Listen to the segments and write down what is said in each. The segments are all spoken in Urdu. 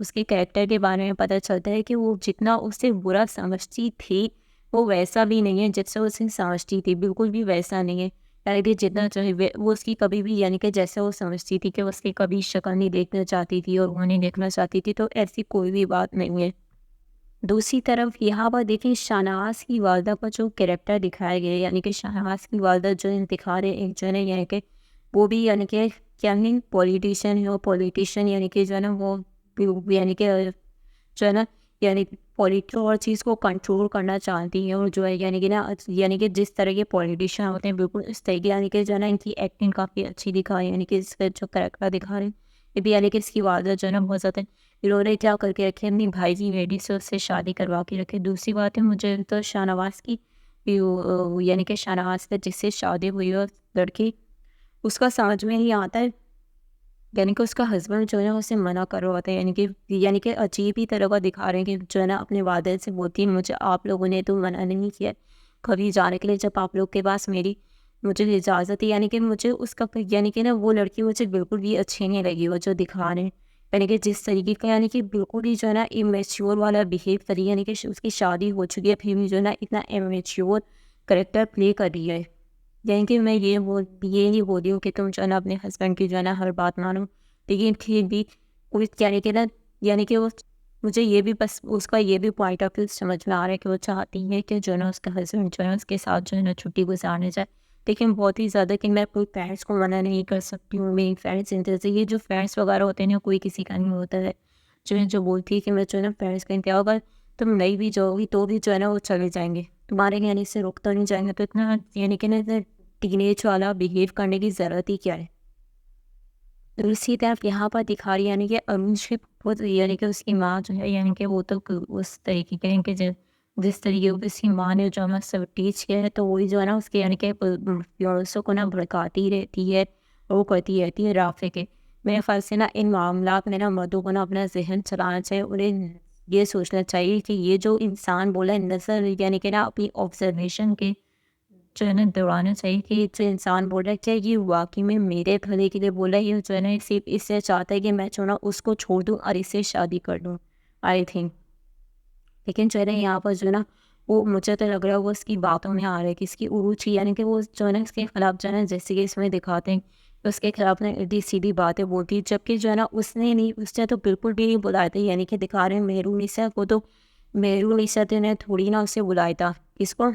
اس کے کریکٹر کے بارے میں پتہ چلتا ہے کہ وہ جتنا اسے برا سمجھتی تھی وہ ویسا بھی نہیں ہے جس سے اسے سمجھتی تھی، بالکل بھی ویسا نہیں ہے. یعنی کہ جتنا چاہے وہ اس کی کبھی بھی یعنی کہ جیسے وہ سمجھتی تھی کہ اس کی کبھی شکل نہیں دیکھنا چاہتی تھی اور وہ نہیں دیکھنا چاہتی تھی، تو ایسی کوئی بھی بات نہیں ہے. دوسری طرف یہاں پر دیکھیں شاہنواز کی والدہ کا جو کریکٹر دکھایا گیا ہے، یعنی کہ شاہنواز کی والدہ جو دکھا رہے ایک جو ہے یعنی کہ وہ بھی یعنی کہ کیا ہے پولیٹیشین ہے. وہ پولیٹیشین یعنی کہ جو ہے نا وہ یعنی کہ جو ہے نا یعنی پولیٹک اور چیز کو کنٹرول کرنا چاہتی ہیں، اور جو ہے یعنی کہ نا یعنی کہ جس طرح کے پولیٹیشین ہوتے ہیں بالکل اس طرح کی یعنی کہ جو ہے نا ان کی ایکٹنگ کافی اچھی دکھائی، یعنی کہ اس کا جو کریکٹر دکھا رہے ہیں یہ بھی یعنی کہ اس کی والدہ جو ہے نا بہت زیادہ انہوں نے کیا کر کے رکھے اپنی بھائی کی بیٹی سے اس سے شادی کروا کے رکھے. دوسری بات ہے مجھے تو شاہنواز کی یعنی کہ شاہنواز کا جس سے شادی ہوئی ہے لڑکی اس کا سمجھ میں نہیں آتا ہے، یعنی کہ اس کا ہسبینڈ جو ہے نا اسے منع کرواتا ہے، یعنی کہ عجیب ہی طرح کا دکھا رہے ہیں کہ جو ہے نا اپنے والدین سے بولتی ہے مجھے آپ لوگوں نے تو منع نہیں کیا کبھی جانے کے لیے، جب آپ لوگ کے پاس مجھے اجازت ہے. یعنی کہ مجھے اس کا یعنی کہ نا وہ لڑکی مجھے بالکل بھی اچھی نہیں لگی وہ جو دکھا رہے ہیں، یعنی کہ جس طریقے کا یعنی کہ بالکل ہی جو ہے نا امیچیور والا بیہیو کری، یعنی کہ اس کی شادی ہو چکی ہے پھر بھی جو ہے نا اتنا امیچیور کریکٹر پلے کر رہی ہے. یعنی کہ میں یہ نہیں بول رہی ہوں کہ تم جو ہے نا اپنے ہسبینڈ کی جو ہے نا ہر بات مانو، لیکن پھر بھی کوئی یعنی کہ نا یعنی کہ وہ مجھے یہ بھی بس اس کا یہ بھی پوائنٹ آف ویو سمجھ میں آ رہا ہے کہ وہ چاہتی ہے کہ جو ہے نا اس کا ہسبینڈ جو ہے اس کے ساتھ جو ہے نا چھٹی گزارنے جائے. لیکن بہت ہی زیادہ کہ میں کوئی فرینڈس کو منع نہیں کر سکتی ہوں، میری فرینڈس انٹرسٹ یہ جو فرینڈس وغیرہ ہوتے ہیں نا کوئی کسی کا نہیں ہوتا ہے جو بولتی ہے کہ میں جو ہے نا فرینڈس کا انتہا ہوگا تم نہیں بھی جاؤ گی تو بھی جو ہے نا وہ چلے جائیں گے تمہارے یعنی سے رک تو نہیں جائیں گے، تو اتنا یعنی کہ نا ٹین ایج والا بہیو کرنے کی ضرورت ہی کیا ہے. دوسری طرف یہاں پر دکھا رہی یعنی کہ ارونش بہت یعنی کہ اس کی ماں جو ہے یعنی کہ وہ تو اس طریقے کے کہ جس طریقے کو اس کی ماں نے جو ہے سب ٹیچ کیا ہے تو وہی جو ہے نا اس کے یعنی کہ فیونسوں کو نا بھڑکاتی رہتی ہے، وہ کرتی رہتی ہے رافع کے. میرے خیال سے نا ان معاملات میں نا مردوں کو نا اپنا ذہن چلانا چاہیے، انہیں یہ سوچنا چاہیے کہ یہ جو انسان بولا ہے نظر یعنی کہ نا اپنی آبزرویشن کے جو ہے نا دوڑانا چاہیے کہ جو انسان بول رہا ہے کیا یہ واقعی میں میرے بھلے کے لیے بولا ہے، یہ جو ہے نا صرف اس سے چاہتا ہے کہ میں جو ہے نا اس کو چھوڑ دوں اور اس سے شادی کر لوں آئی تھنک. لیکن جو ہے نا یہاں پر جو ہے نا وہ مجھے تو لگ رہا ہے وہ اس کی باتوں میں آ رہا ہے کہ اس کی عروج یعنی کہ وہ جو ہے نا اس کے خلاف جو ہے نا جیسے کہ اس میں دکھاتے ہیں اس کے خلاف نا الٹی سیدھی باتیں بولتی ہے، جبکہ جو ہے نا اس نے تو بالکل بھی نہیں بلایا تھا. یعنی کہ دکھا رہے ہیں مہرونیسا کو، تو مہرونیسا نے تھوڑی نا اسے بلایا تھا، اس کو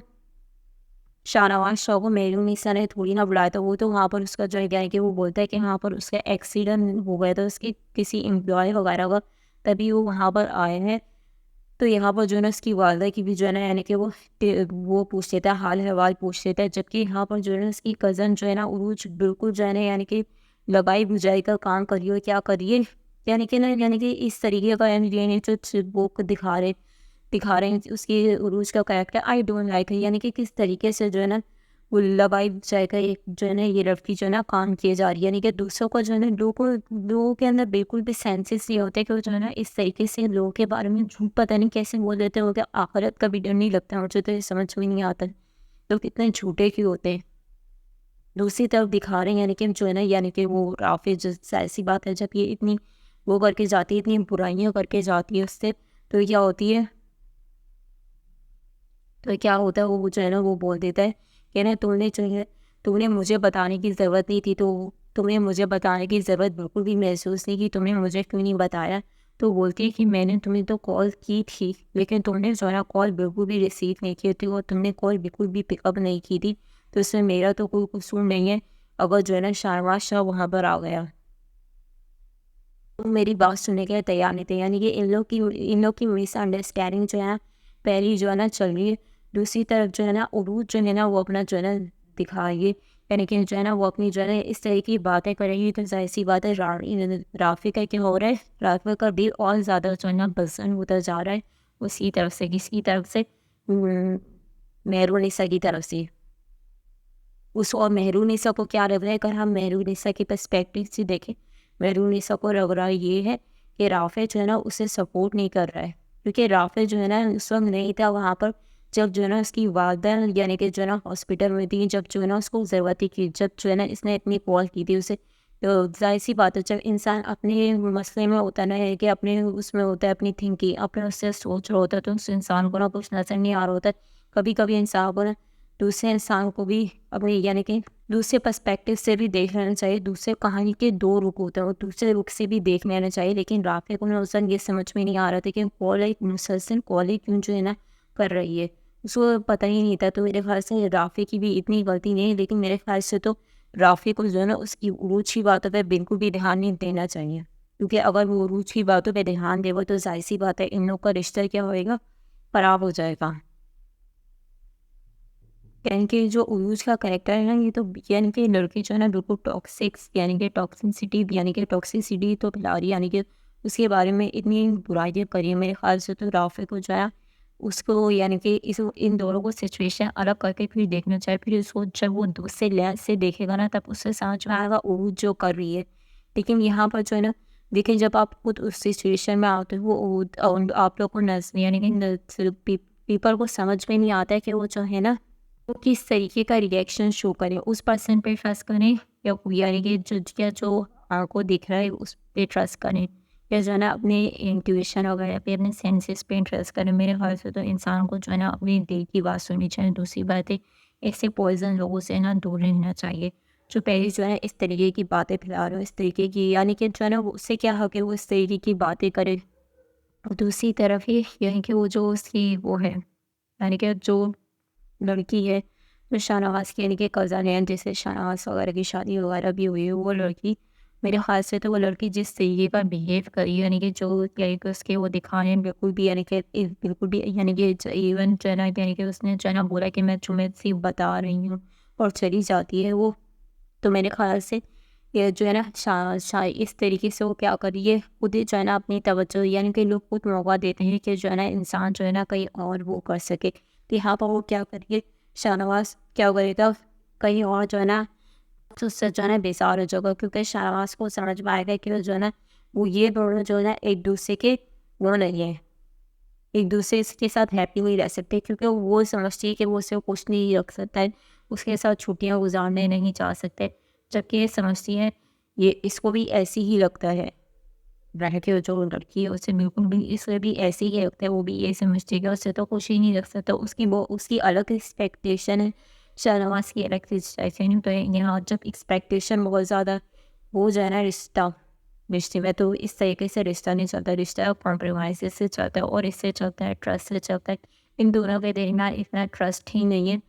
شاہنواز شاہ کو مہرونیسا نے تھوڑی نہ بلایا تھا. وہ تو وہاں پر اس کا جو ہے کہ وہ بولتا ہے کہ وہاں پر اس کا ایکسیڈنٹ ہو گیا تھا اس کی کسی امپلائی وغیرہ کا، تبھی وہ وہاں پر آئے ہیں. تو یہاں پر جو ہے نا اس کی والدہ کی بھی جو ہے نا یعنی کہ وہ پوچھ لیتا ہے حال حوال پوچھ لیتا ہے، جبکہ یہاں پر جو ہے نا اس کی کزن جو ہے نا عروج بالکل جو ہے نا یعنی کہ لگائی بجائی کا کام کریے کیا کریے، یعنی کہ نا یعنی کہ اس طریقے کا یعنی جو وہ دکھا رہے ہیں اس کی عروج کا کریکٹر آئی ڈونٹ لائک ہے. یعنی کہ کس طریقے سے جو ہے نا وہ لگائی بجائی کا ایک جو ہے نا یہ لڑکی جو ہے نا کام کیے جا رہی ہے، یعنی کہ دوسروں کو جو ہے نا لوگوں کے اندر بالکل بھی سینسز نہیں ہوتے کہ وہ جو ہے نا اس طریقے سے لوگوں کے بارے میں جھوٹ پتہ نہیں کیسے بول دیتے ہو کہ آخرت کا بھی ڈر نہیں لگتا ہے. مجھے تو یہ سمجھ میں نہیں آتا لوگ اتنے جھوٹے کیوں ہوتے ہیں. دوسری طرف دکھا رہے ہیں یعنی کہ جو ہے نا یعنی کہ وہ رافع ایسی بات ہے جب یہ اتنی وہ کر کے جاتی ہے اتنی برائیاں کر کے جاتی ہے اس سے، تو کیا ہوتا ہے وہ جو ہے نا وہ بول دیتا ہے کہ نا تم نے مجھے بتانے کی ضرورت نہیں تھی، تو تمہیں مجھے بتانے کی ضرورت بالکل بھی محسوس نہیں کی، تم نے مجھے کیوں نہیں بتایا. تو بولتی ہے کہ میں نے تمہیں تو کال کی تھی لیکن تم نے جو ہے نا کال بالکل بھی ریسیو نہیں کی تھی اور تم نے کال بالکل بھی پک اپ نہیں کی تھی، تو اس میں میرا تو کوئی قصور نہیں ہے اگر جو ہے نا شاہنواز شاہ وہاں پر آ گیا. میری بات سننے کے لیے تیار نہیں تھے، یعنی کہ ان لوگ کی مس انڈرسٹینڈنگ جو ہے پہلی جو ہے نا چل رہی ہے. دوسری طرف جو ہے نا عروج جو ہے نا وہ اپنا جو ہے نا دکھائیے یعنی کہ جو ہے نا وہ اپنی جو ہے نا اس طرح کی باتیں کرے گی تو ظاہر سی بات ہے رافع کا کیا ہو رہا ہے، رافع کا بھی اور زیادہ جو ہے نا بزن ہوتا جا رہا ہے اسی طرف سے کسی طرف سے مہرونیسا کی طرف سے. اس اور مہرونیسا کو کیا لگ رہا ہے اگر ہم مہرونیسا کی پرسپیکٹیو سے دیکھیں، مہرونیسا کو لگ رہا یہ ہے کہ رافع جو ہے نا اسے سپورٹ نہیں کر رہا ہے، کیونکہ رافع جو ہے نا اس وقت نہیں تھا وہاں پر جب جو ہے نا اس کی والدہ یعنی کہ جو ہے نا ہاسپٹل میں تھی، جب جو ہے نا اس کو ضرورت ہی کی، جب جو ہے نا اس نے اتنی کال کی تھی اسے تو ظاہر سی بات ہے جب انسان اپنے مسئلے میں ہوتا ہے نا، ہے کہ اپنے اس میں ہوتا ہے، اپنی تھنکنگ اپنے اس سے سوچ رہا ہوتا ہے، تو اس انسان کو نا کچھ نظر نہیں آ رہا ہوتا ہے. کبھی کبھی انسان کو نا دوسرے انسان کو بھی اپنی یعنی کہ دوسرے پرسپیکٹیو سے بھی دیکھ لینا چاہیے. دوسرے کہانی کے دو رخ ہوتے ہیں اور دوسرے رخ سے بھی دیکھ لینا چاہیے. لیکن رافع کو نا اس وقت یہ سمجھ میں نہیں آ رہا تھا کہ کال ایک مسلسل کال کیوں جو ہے نا کر رہی ہے، اس کو پتہ ہی نہیں تھا. تو میرے خیال سے رافع کی بھی اتنی غلطی نہیں ہے، لیکن میرے خیال سے تو رافع کو جو ہے نا اس کی عروج کی باتوں پہ بالکل بھی دھیان نہیں دینا چاہیے. کیونکہ اگر وہ عروج کی باتوں پہ دھیان دے وہ تو ظاہر سی بات ہے ان لوگ کا رشتہ کیا ہوئے گا، خراب ہو جائے گا. یعنی کہ جو عروج کا کریکٹر ہے نا، یہ تو یعنی کہ لڑکی جو ہے نا بالکل ٹاکسکس یعنی کہ ٹاکسیسٹی یعنی کہ ٹاکسیسٹی تو پھیلا رہی ہے، یعنی کہ اس کے بارے میں اتنی برائیاں کری. میرے خیال سے تو رافع کو جو ہے اس کو یعنی کہ ان دونوں کو سچویشن الگ کر کے پھر دیکھنا چاہیے. پھر اس کو جب وہ دوسرے لحاظ سے دیکھے گا نا تب اس سے سمجھ میں آئے گا عروج جو کر رہی ہے. لیکن یہاں پر جو ہے نا دیکھیں، جب آپ خود اس سچویشن میں آتے ہو وہ آپ لوگ کو نظر یعنی کہ پیپل کو سمجھ میں نہیں آتا ہے کہ وہ جو ہے نا وہ کس طریقے کا ریئیکشن شو کریں. اس پرسن پہ ٹرسٹ کریں یا یعنی کہ جو آپ کو دکھ رہا ہے اس پہ ٹرسٹ کریں، یا جو ہے نا اپنے انٹیویشن وغیرہ پہ اپنے سینسز پہ ٹرسٹ کریں. میرے خیال سے تو انسان کو جو ہے نا اپنی دل کی بات سننی چاہیے. دوسری بات ہے ایسے پوائزن لوگوں سے نا دور رہنا چاہیے جو پہلے جو ہے اس طریقے کی باتیں پھیلا رہے ہو، اس طریقے کی یعنی کہ جو ہے نا اس سے کیا حق ہے وہ اس طریقے کی باتیں کرے. اور دوسری طرف ہی یعنی کہ وہ جو اس کی وہ ہے یعنی کہ جو لڑکی ہے جو شاہ نواز کی یعنی کہ کزن ہے، جس سے شاہ نواز وغیرہ کی شادی وغیرہ بھی ہوئی ہے، وہ لڑکی میرے خیال سے تو وہ لڑکی جس طریقے کا بیہیو کری یعنی کہ جو یعنی کہ اس کے وہ دکھانے بالکل بھی یعنی کہ بالکل بھی یعنی کہ ایون جو ہے نا یعنی کہ اس نے جو ہے نا بولا کہ میں تمہیں صرف بتا رہی ہوں اور چلی جاتی ہے وہ. تو میرے خیال سے یہ جو ہے نا اس طریقے سے وہ کیا کریے خود جو ہے نا اپنی توجہ یعنی کہ لوگ خود موقع دیتے ہیں کہ جو ہے نا انسان جو ہے نا کہیں اور وہ کر سکے. تو یہاں پر وہ کیا کریے، شاہ نواز کیا کرے گا کہیں اور جو ہے نا تو اس سے جو ہے نا بیزار ہو جائے گا. کیونکہ شاہ نواز کو سمجھ میں آئے گا کہ جو ہے نا وہ یہ دونوں جو ہے نا ایک دوسرے کے وہ نہیں ہے، ایک دوسرے کے ساتھ ہیپی نہیں رہ سکتے. کیونکہ وہ سمجھتی ہے کہ وہ اسے خوش نہیں رکھ سکتا ہے، اس کے ساتھ چھٹیاں گزارنے نہیں چاہ سکتے. جبکہ یہ سمجھتی ہے یہ اس کو بھی ایسی ہی لگتا ہے رہ کے جو لڑکی ہے اسے بالکل بھی اس سے بھی ایسے ہی لگتا ہے. وہ بھی یہ سمجھتی ہے کہ اس سے تو خوش ہی نہیں رکھ سکتا. اس کی الگ ایکسپیکٹیشن ہے، شاہ نواز کی الگ ایکسپیکٹیشن. تو یہاں جب ایکسپیکٹیشن بہت زیادہ ہو جائے نا رشتے میں تو اس طریقے سے رشتہ نہیں چلتا. رشتہ کمپرومائز سے چلتا ہے اور اس سے چلتا ہے ٹرسٹ سے چلتا ہے. ان دونوں کے درمیان اتنا ٹرسٹ ہی نہیں ہے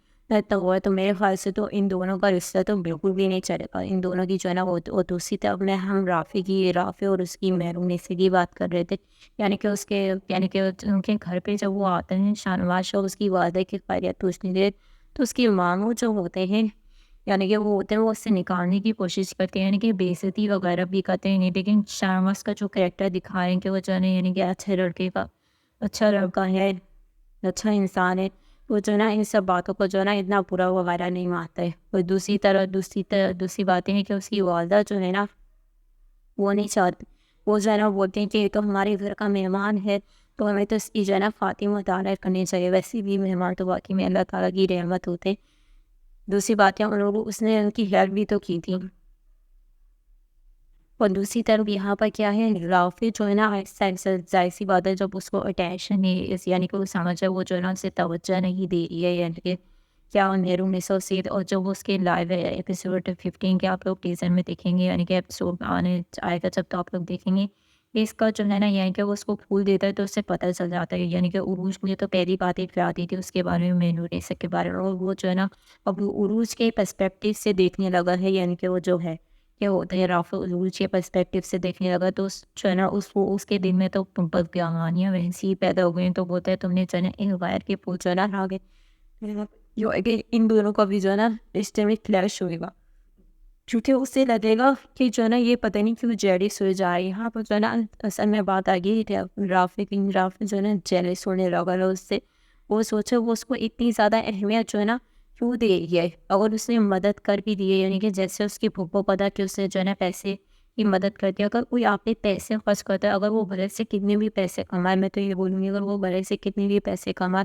تو میرے خیال سے تو ان دونوں کا رشتہ تو بالکل بھی نہیں چلے گا. ان دونوں کی جو ہے نا وہ دوسری طرف میں ہم رافع اور اس کی محروم سے کی بات کر رہے تھے. یعنی کہ اس کے یعنی کہ ان کے گھر پہ جب وہ آتے ہیں شاہ نواز اور اس کی والدہ کی خیریت پوچھنے دے تو اس کی ماموں جو ہوتے ہیں یعنی کہ وہ ہوتے ہیں وہ اس سے نکالنے کی کوشش کرتے ہیں، یعنی کہ بے عزتی وغیرہ بھی کرتے ہیں نہیں. لیکن شاہ نواز کا جو کریکٹر دکھا رہے ہیں کہ وہ جو ہے یعنی کہ اچھے لڑکے کا اچھا لڑکا ہے، اچھا انسان ہے، وہ جو ہے نا ان سب باتوں کو جو ہے نا اتنا برا وغیرہ نہیں مانتا ہے. اور دوسری باتیں ہیں کہ اس کی والدہ جو ہے نا وہ نہیں چاہتی، وہ جو ہے نا بولتے ہیں کہ یہ تو ہمارے گھر کا مہمان ہے تو ہمیں تو اس کی جو ہے نا فاطمہ تعریف کرنی چاہیے. ویسے بھی مہمان تو واقعی میں اللہ تعالیٰ کی رحمت ہوتے ہیں. دوسری باتیں اس نے ان کی ہیلپ بھی تو کی تھی. اور دوسری طرف یہاں پر کیا ہے، رافع جو ہے نا ظاہر سی بات ہے جب اس کو اٹینشن یعنی کہ وہ سمجھا وہ جو ہے نا اسے توجہ نہیں دے رہی ہے، یعنی کہ کیا محروم سے. اور جب اس کے لائیو ایپیسوڈ 15 کے آپ لوگ ٹیزر میں دیکھیں گے یعنی کہ ایپیسوڈ آنے آئے گا جب تو آپ لوگ دیکھیں گے اس کا جو ہے نا یعنی کہ وہ اس کو پھول دیتا ہے تو اس سے پتہ چل جاتا ہے. یعنی کہ عروج مجھے تو پہلی باتیں پھیلاتی تھی اس کے بارے میں مینوریسر کے بارے میں، اور وہ جو ہے نا اب عروج کے پرسپیکٹیو سے دیکھنے لگا ہے. یعنی کہ وہ جو ہے کیا ہوتا ہے رافع عروج کے پرسپیکٹیو سے دیکھنے لگا تو جو ہے نا اس کے دل میں تو بدگمانیاں ویسی ہی پیدا ہو گئی. تو بولتا ہے تم نے جو ہے نا ایک غیر کے پھول جو ہے نا آگے جو ہے کہ ان دونوں کا بھی جو ہے نا رشتے میں کلیش ہوئے گا. کیونکہ اسے لگے گا کہ جو ہے نا یہ پتہ نہیں کیوں جیلس ہو جائے. یہاں پر جو ہے نا اصل میں بات آ گئی رافع جو ہے نا جیلس ہونے لگا اس سے. وہ سوچے وہ اس کو اتنی زیادہ اہمیت جو ہے نا کیوں دے رہی ہے. اگر اس نے مدد کر بھی دی ہے یعنی کہ جیسے اس کی پھپھو پتا کہ اس نے جو ہے نا پیسے کی مدد کر دیا. اگر کوئی آپ نے پیسے خرچ کرتا ہے، اگر وہ بھلے سے کتنے بھی پیسے کمائے، میں تو یہ بولوں گی اگر وہ بھلے سے کتنے بھی پیسے کمائے